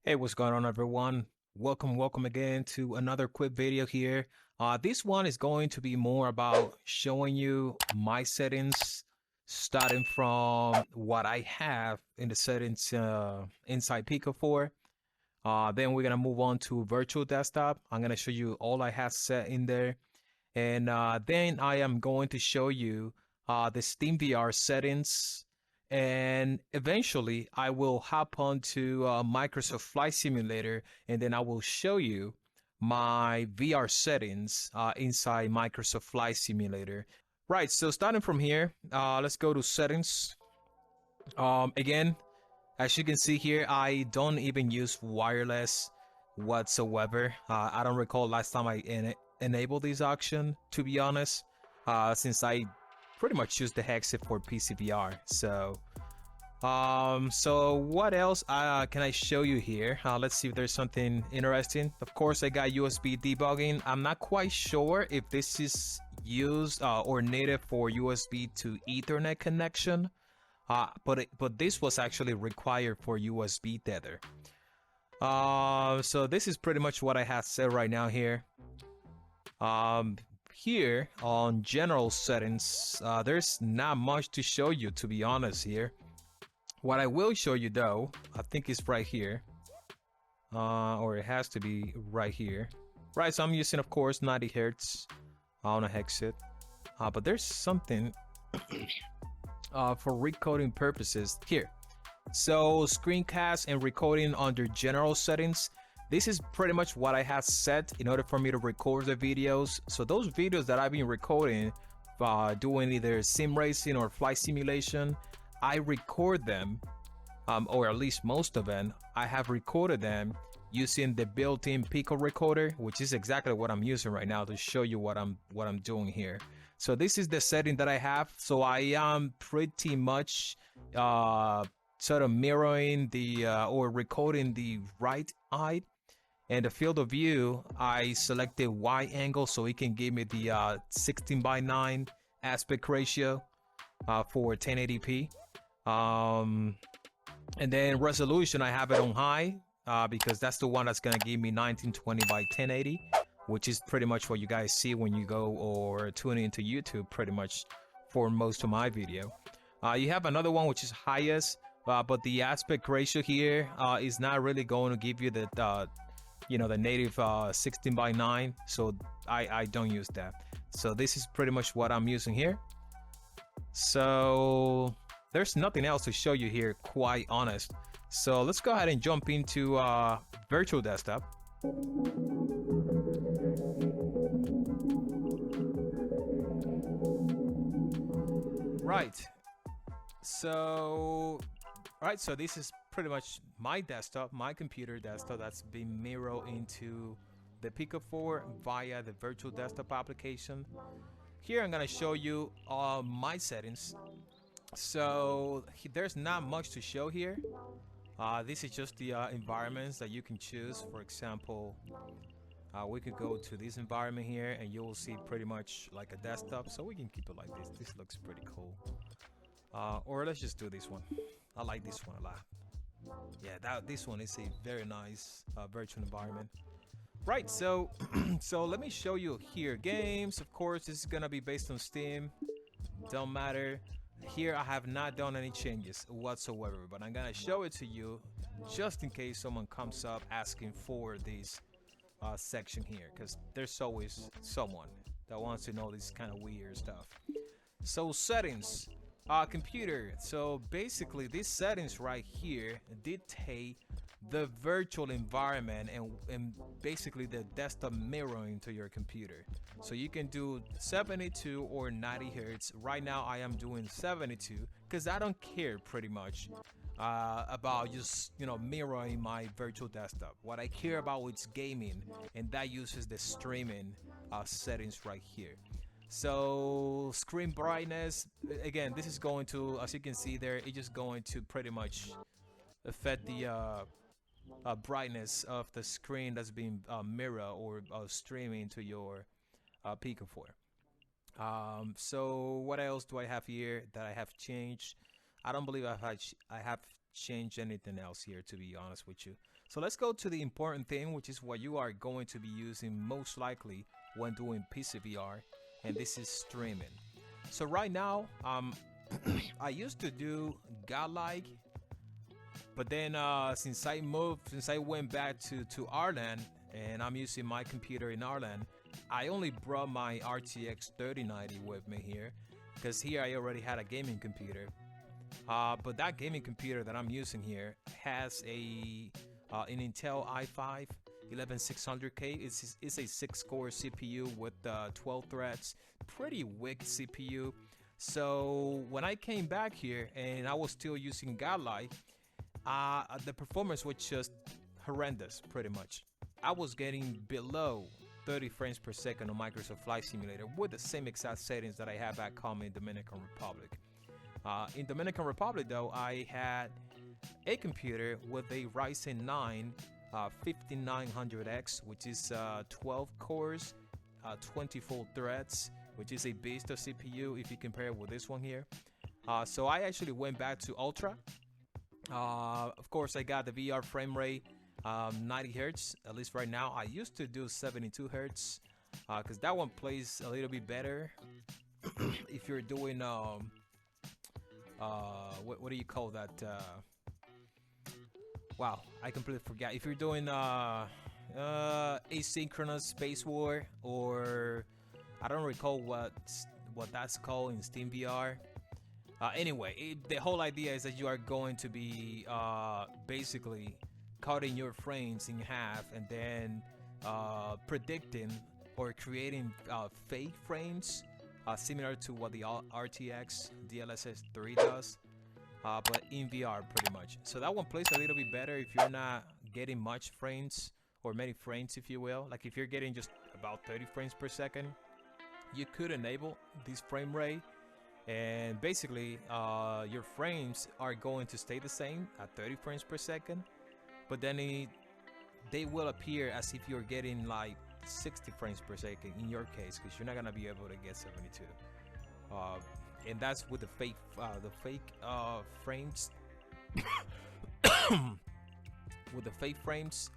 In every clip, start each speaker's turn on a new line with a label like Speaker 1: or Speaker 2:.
Speaker 1: Hey, what's going on, everyone? Welcome again to another quick video here. This one is going to be more about showing you my settings, starting from what I have in the settings inside PICO4. Then we're gonna move on to virtual desktop. I'm gonna show you all I have set in there, and then I am going to show you the SteamVR settings, and eventually I will hop on to Microsoft Flight Simulator, and then I will show you my VR settings inside Microsoft Flight Simulator. Right, so starting from here, let's go to settings. Again, as you can see here, I don't even use wireless whatsoever. I don't recall last time I enabled this option, to be honest, since I pretty much use the headset for PCVR. So what else can I show you here? Let's see if there's something interesting. Of course, I got USB debugging. I'm not quite sure if this is used or native for USB to Ethernet connection. But this was actually required for USB tether. So this is pretty much what I have said right now here. Here on general settings, there's not much to show you, to be honest here. What I will show you though, I think it's right here. Or it has to be right here. Right, so I'm using, of course, 90 hertz on a headset. But there's something for recording purposes here. So screencast and recording under general settings. This is pretty much what I have set in order for me to record the videos. So those videos that I've been recording, doing either sim racing or flight simulation, I record them, or at least most of them, I have recorded them using the built-in Pico recorder, which is exactly what I'm using right now to show you what I'm doing here. So this is the setting that I have. So I am pretty much sort of mirroring the or recording the right eye, and the field of view I selected wide angle so it can give me the 16:9 aspect ratio for 1080p. And then resolution I have it on high because that's the one that's gonna give me 1920 by 1080, which is pretty much what you guys see when you go or tune into YouTube pretty much for most of my video. You have another one which is highest, but the aspect ratio here is not really going to give you the the native 16:9, so I don't use that. So this is pretty much what I'm using here. So there's nothing else to show you here, quite honest. So let's go ahead and jump into virtual desktop. Right. So so this is pretty much my desktop, my computer desktop that's been mirrored into the PICO4 via the virtual desktop application. Here I'm gonna show you my settings. So there's not much to show here. This is just the environments that you can choose. For example, we could go to this environment here and you will see pretty much like a desktop. So we can keep it like this. This looks pretty cool. Or let's just do this one. I like this one a lot. Yeah, this one is a very nice virtual environment. Right, so so let me show you here. Games, of course, this is gonna be based on Steam. Don't matter. Here I have not done any changes whatsoever, but I'm gonna show it to you just in case someone comes up asking for this section here, because there's always someone that wants to know this kind of weird stuff. So settings, computer. So basically these settings right here dictate the virtual environment and basically the desktop mirroring to your computer. So you can do 72 or 90 hertz. Right now I am doing 72 because I don't care pretty much about just mirroring my virtual desktop. What I care about is gaming, and that uses the streaming settings right here. So screen brightness, again, this is going to, as you can see there, it's just going to pretty much affect the brightness of the screen that's being mirrored or streaming to your PICO4. So what else do I have here that I have changed? I don't believe I have change anything else here, to be honest with you. So let's go to the important thing, which is what you are going to be using most likely when doing PCVR, and this is streaming. So right now, I used to do Godlike, but then since I went back to Ireland, and I'm using my computer in Ireland, I only brought my RTX 3090 with me here, because here I already had a gaming computer. But that gaming computer that I'm using here has an Intel i5 11600K. It's a 6-core CPU with 12 threads, pretty weak CPU. So when I came back here and I was still using Godlike, the performance was just horrendous, pretty much. I was getting below 30 frames per second on Microsoft Flight Simulator with the same exact settings that I have back home in Dominican Republic. In Dominican Republic though, I had a computer with a Ryzen 9 5900X, which is 12 cores, 24 threads, which is a beast of CPU if you compare it with this one here. So I actually went back to Ultra. Of course, I got the VR frame rate 90 Hertz, at least right now. I used to do 72 Hertz because that one plays a little bit better if you're doing what do you call that? Wow, I completely forgot. If you're doing asynchronous Space War, or I don't recall what that's called in SteamVR. Anyway, the whole idea is that you are going to be basically cutting your frames in half and then predicting or creating fake frames similar to what the RTX DLSS 3 does, but in VR pretty much. So that one plays a little bit better if you're not getting much frames, or many frames if you will. Like if you're getting just about 30 frames per second, you could enable this frame rate, and basically your frames are going to stay the same at 30 frames per second, but then they will appear as if you're getting like 60 frames per second in your case, because you're not gonna be able to get 72, and that's with the fake frames. With the fake frames.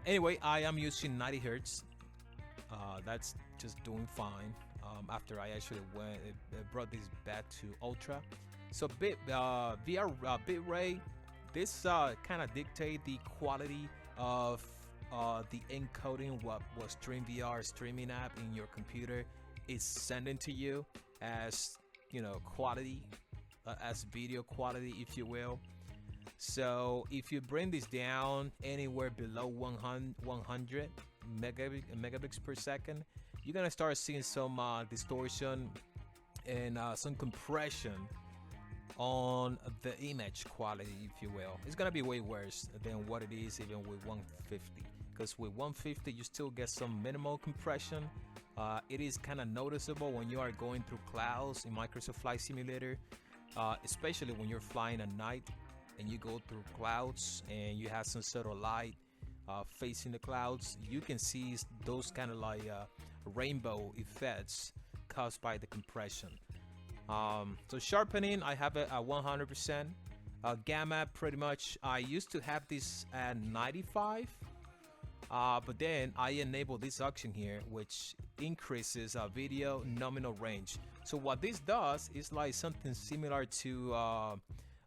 Speaker 1: Anyway, I am using 90 Hertz. That's just doing fine. After I actually brought this back to Ultra. So VR bitrate, this kind of dictate the quality of the encoding what SteamVR streaming app in your computer is sending to you as, you know, quality, as video quality if you will. So if you bring this down anywhere below 100 megabits per second, you're gonna start seeing some distortion and some compression on the image quality, if you will. It's gonna be way worse than what it is even with 150, because with 150 you still get some minimal compression. It is kind of noticeable when you are going through clouds in Microsoft Flight Simulator, especially when you're flying at night and you go through clouds and you have some sort of light facing the clouds. You can see those kind of like rainbow effects caused by the compression. So sharpening, I have it at 100%. Gamma, pretty much, I used to have this at 95, but then I enabled this option here, which increases video nominal range. So what this does is like something similar to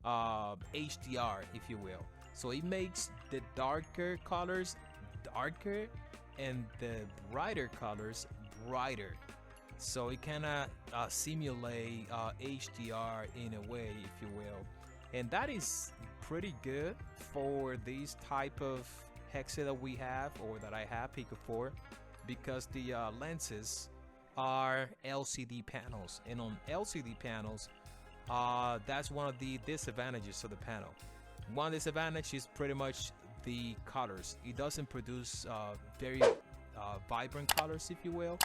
Speaker 1: HDR, if you will. So it makes the darker colors darker and the brighter colors brighter. So it kind of simulate HDR in a way, if you will. And that is pretty good for this type of headset that we have, or that I have, PICO4, because the lenses are LCD panels. And on LCD panels, that's one of the disadvantages of the panel. One disadvantage is pretty much the colors. It doesn't produce very vibrant colors, if you will.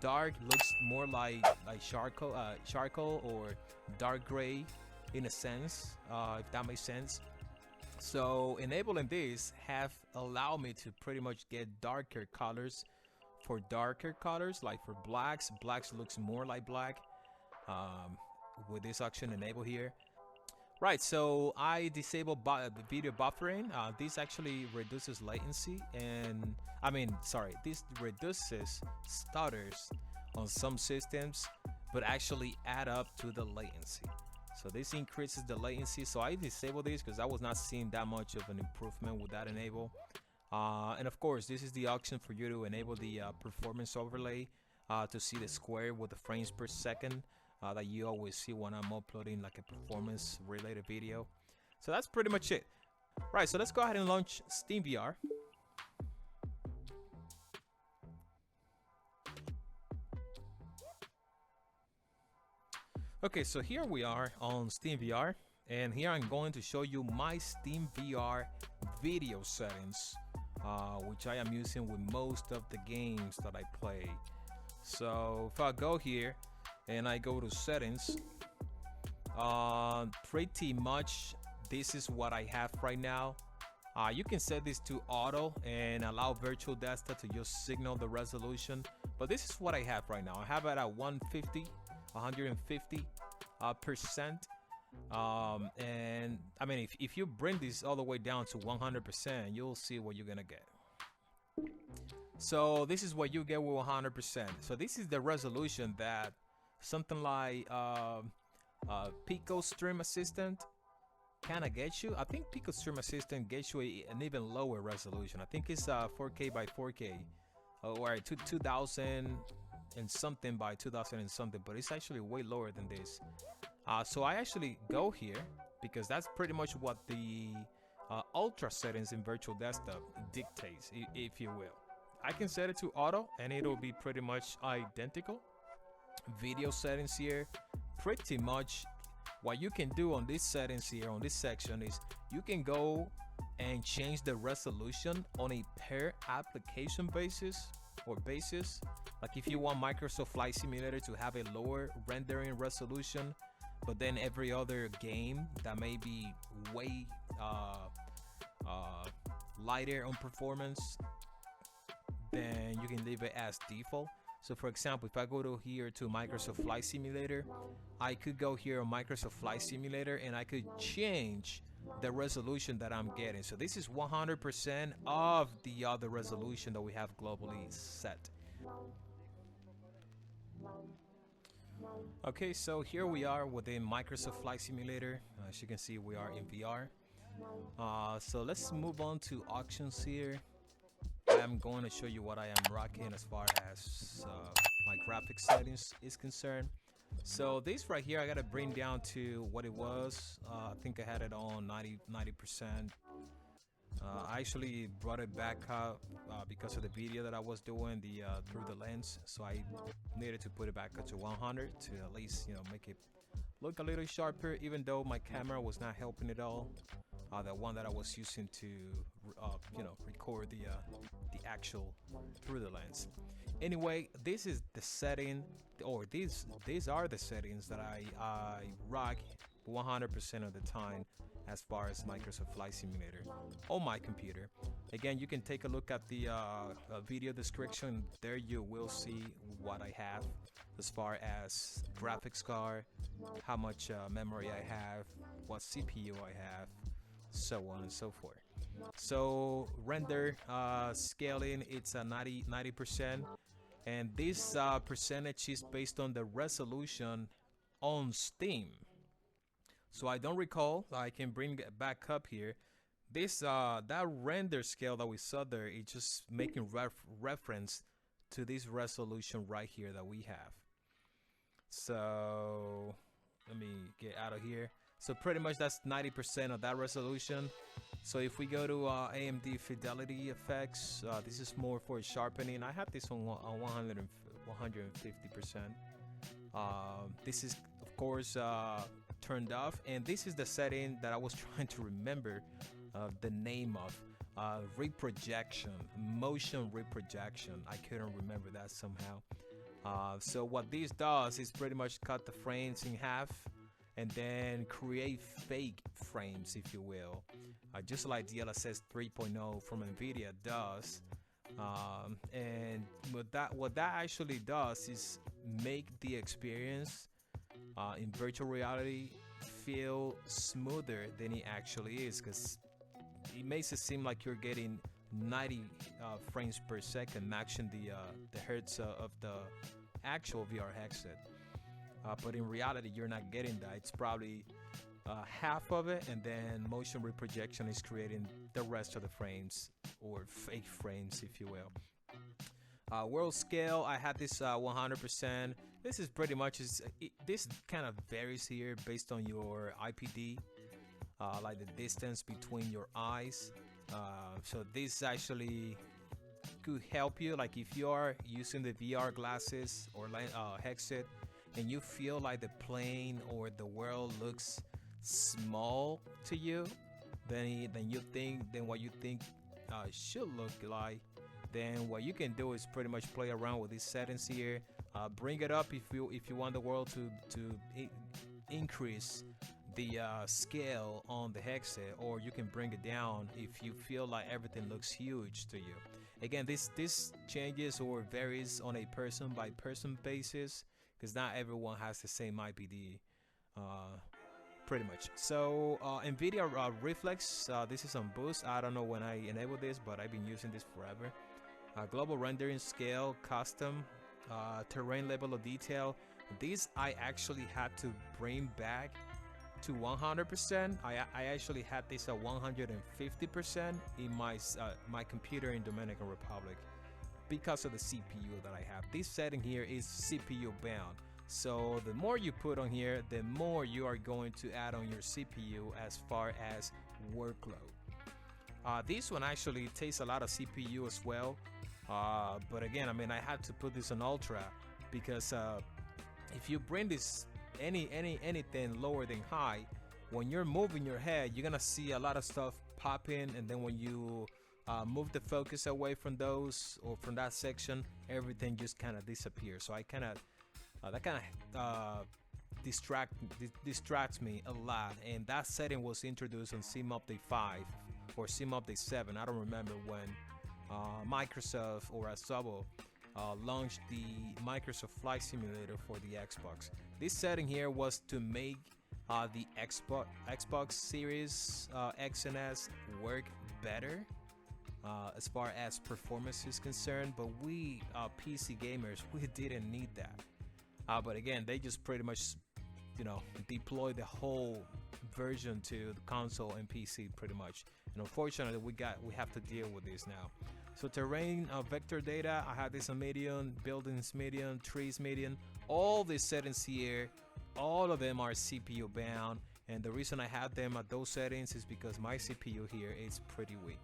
Speaker 1: Dark looks more like charcoal or dark gray in a sense, if that makes sense. So enabling this have allowed me to pretty much get darker colors. For darker colors, like for blacks looks more like black with this option enabled here. Right, so I disable video buffering. This actually reduces latency, and this reduces stutters on some systems, but actually add up to the latency. So this increases the latency. So I disable this because I was not seeing that much of an improvement with that enable. And of course, this is the option for you to enable the performance overlay to see the square with the frames per second. That you always see when I'm uploading like a performance related video. So that's pretty much it. Right, so let's go ahead and launch SteamVR. Okay, so here we are on SteamVR, and here I'm going to show you my SteamVR video settings, which I am using with most of the games that I play. So if I go here and I go to settings, pretty much this is what I have right now. You can set this to auto and allow virtual desktop to just signal the resolution, but this is what I have right now. I have it at 150%, and I mean, if you bring this all the way down to 100%, you'll see what you're gonna get. So this is what you get with 100%. So this is the resolution that something like PICO Stream Assistant kind of gets you. I think PICO Stream Assistant gets you an even lower resolution. I think it's 4K by 4K, or 2000 and something by 2000 and something, but it's actually way lower than this. So I actually go here because that's pretty much what the ultra settings in virtual desktop dictates, if you will. I can set it to auto and it'll be pretty much identical. Video settings here, pretty much what you can do on these settings here on this section is you can go and change the resolution on a per application basis. Like if you want Microsoft Flight Simulator to have a lower rendering resolution, but then every other game that may be way lighter on performance, then you can leave it as default. So for example, if I go to here to Microsoft Flight Simulator, I could go here on Microsoft Flight Simulator and I could change the resolution that I'm getting. So this is 100% of the other resolution that we have globally set. Okay, so here we are within Microsoft Flight Simulator. As you can see, we are in VR. So let's move on to options here. I'm going to show you what I am rocking as far as my graphics settings is concerned. So this right here, I got to bring down to what it was. I think I had it on 90%. I actually brought it back up because of the video that I was doing through the lens. So I needed to put it back up to 100 to at least, make it look a little sharper, even though my camera was not helping at all. The one that I was using to, record the actual through the lens. Anyway, this is the setting, or these are the settings that I rock 100% of the time as far as Microsoft Flight Simulator on my computer. Again, you can take a look at the video description. There you will see what I have as far as graphics card, how much memory I have, what CPU I have, so on and so forth. So render scaling, it's a 90%, and this percentage is based on the resolution on Steam. So I don't recall, I can bring it back up here. This that render scale that we saw there, it's just making reference to this resolution right here that we have. So let me get out of here. So pretty much that's 90% of that resolution. So if we go to AMD Fidelity Effects, this is more for sharpening. I have this on 150%. This is of course turned off, and this is the setting that I was trying to remember the name of, reprojection, motion reprojection. I couldn't remember that somehow. So what this does is pretty much cut the frames in half and then create fake frames, if you will, just like DLSS 3.0 from NVIDIA does. And what that actually does is make the experience in virtual reality feel smoother than it actually is, because it makes it seem like you're getting 90 frames per second, matching the hertz of the actual VR headset. But in reality, you're not getting that. It's probably half of it, and then motion reprojection is creating the rest of the frames, or fake frames, if you will. World scale, I had this 100%. This is pretty much this kind of varies here based on your IPD, like the distance between your eyes. So this actually could help you, like if you are using the VR glasses or headset, and you feel like the plane or the world looks small to you, then what you think should look like, then what you can do is pretty much play around with these settings here. Bring it up if you want the world to increase the scale on the headset, or you can bring it down if you feel like everything looks huge to you. Again, this changes or varies on a person by person basis, because not everyone has the same IPD, pretty much. So NVIDIA Reflex, this is on boost. I don't know when I enabled this, but I've been using this forever. Global rendering scale, custom, terrain level of detail. These I actually had to bring back to 100%. I actually had this at 150% in my computer in Dominican Republic, because of the CPU that I have. This setting here is CPU bound. So the more you put on here, the more you are going to add on your CPU as far as workload. This one actually takes a lot of CPU as well. But again, I mean, I had to put this on ultra, because if you bring this anything lower than high, when you're moving your head, you're gonna see a lot of stuff popping, and then when you move the focus away from those or from that section, everything just kind of disappears. So that kind of distracts me a lot, and that setting was introduced on Sim Update 5 or Sim Update 7. I don't remember when Microsoft or Asobo launched the Microsoft Flight Simulator for the Xbox. This setting here was to make the Xbox Series X and S work better as far as performance is concerned, but we PC gamers, we didn't need that. But again, they just pretty much, deployed the whole version to the console and PC pretty much. And unfortunately, we have to deal with this now. So terrain, vector data, I have this on medium, buildings medium, trees medium. All these settings here, all of them are CPU bound, and the reason I have them at those settings is because my CPU here is pretty weak.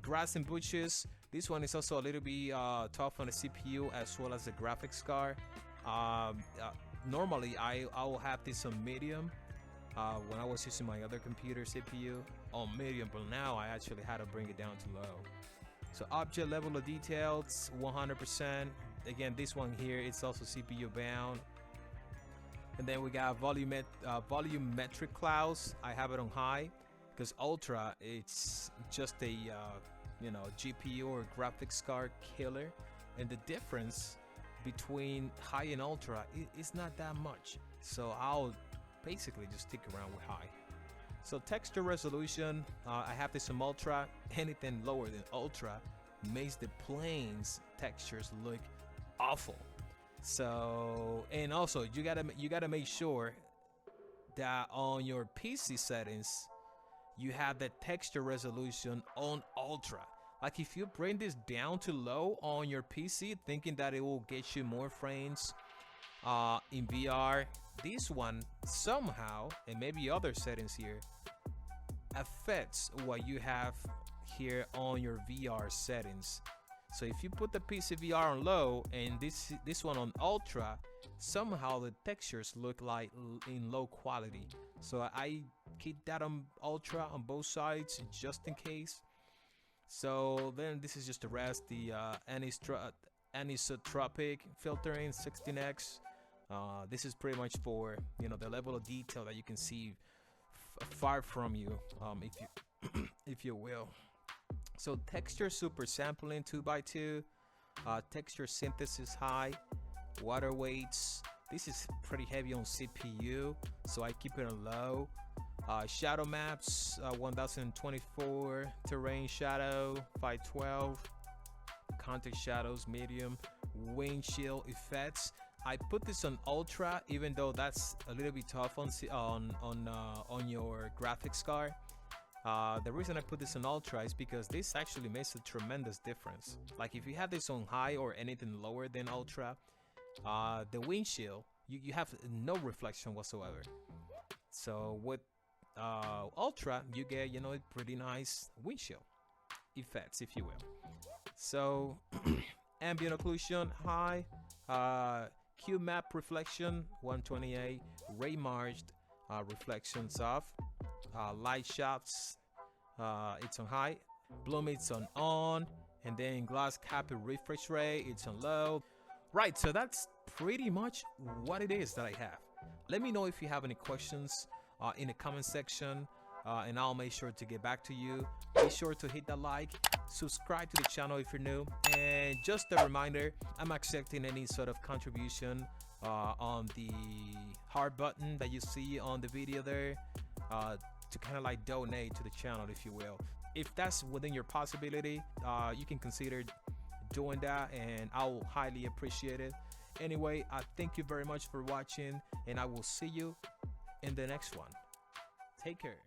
Speaker 1: Grass and bushes, this one is also a little bit tough on the CPU as well as the graphics card. Normally I will have this on medium when I was using my other computer CPU on medium, but now I actually had to bring it down to low. So object level of details 100%. Again, this one here, it's also CPU bound. And then we got volumetric clouds. I have it on high, because ultra, it's just a GPU or graphics card killer, and the difference between high and ultra is not that much. So I'll basically just stick around with high. So texture resolution, I have this on ultra. Anything lower than ultra makes the planes textures look awful. So, and also you gotta make sure that on your PC settings you have the texture resolution on ultra. Like if you bring this down to low on your PC thinking that it will get you more frames in VR, this one somehow, and maybe other settings here, affects what you have here on your VR settings. So if you put the PC VR on low and this one on ultra, somehow the textures look like in low quality. So I keep that on ultra on both sides just in case. So then this is just the rest, the anisotropic filtering 16x. This is pretty much for the level of detail that you can see far from you, if you will. So texture super sampling 2x2, texture synthesis high, water weights. This is pretty heavy on CPU, so I keep it on low. Shadow maps, 1024, terrain shadow 512, context shadows medium, windshield effects. I put this on ultra, even though that's a little bit tough on your graphics card. The reason I put this on ultra is because this actually makes a tremendous difference. Like if you have this on high or anything lower than ultra, the windshield, you have no reflection whatsoever. So with ultra, you get, you know, pretty nice windshield effects, if you will. So ambient occlusion high, Q map reflection 128, ray marged reflections off, light shafts it's on high, bloom it's on, and then glass cap refresh rate it's on low. Right, so that's pretty much what it is that I have. Let me know if you have any questions in the comment section, and I'll make sure to get back to you. Be sure to hit that like, subscribe to the channel if you're new, and just a reminder, I'm accepting any sort of contribution on the heart button that you see on the video there, to kind of like donate to the channel, if you will. If that's within your possibility, you can consider doing that, and I will highly appreciate it. Anyway, I thank you very much for watching, and I will see you in the next one. Take care.